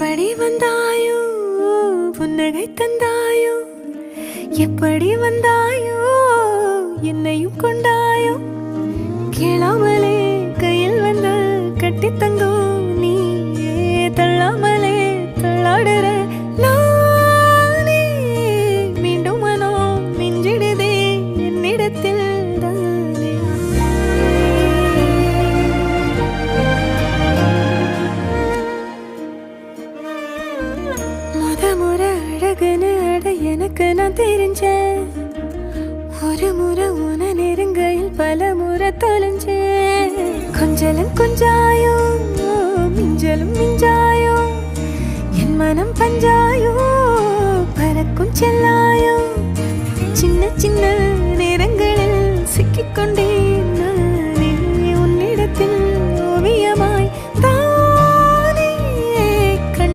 எப்படி வந்தாயோ புன்னகை தந்தாயோ எப்படி வந்தாயோ என்னையும் கொண்டாயோ கேளாமலே கையில் வந்து கட்டி தங்கோ நீ தள்ளாமலே தள்ளாடுற நானே மீண்டும் மனோ மிஞ்சிடுதே என்னிடத்தில் தானே முறை அழகுன்னு அட எனக்கு நான் தெரிஞ்சேன் ஒரு முறை உன நெருங்கையில் பல முறை தொலைஞ்சேன் கொஞ்சலும் கொஞ்சாயோ மிஞ்சலும் மிஞ்சாயோ என் மனம் பஞ்சாயோ பறக்கும் செல்லாயோ சின்ன சின்ன நேரங்களில் சிக்கிக்கொண்டே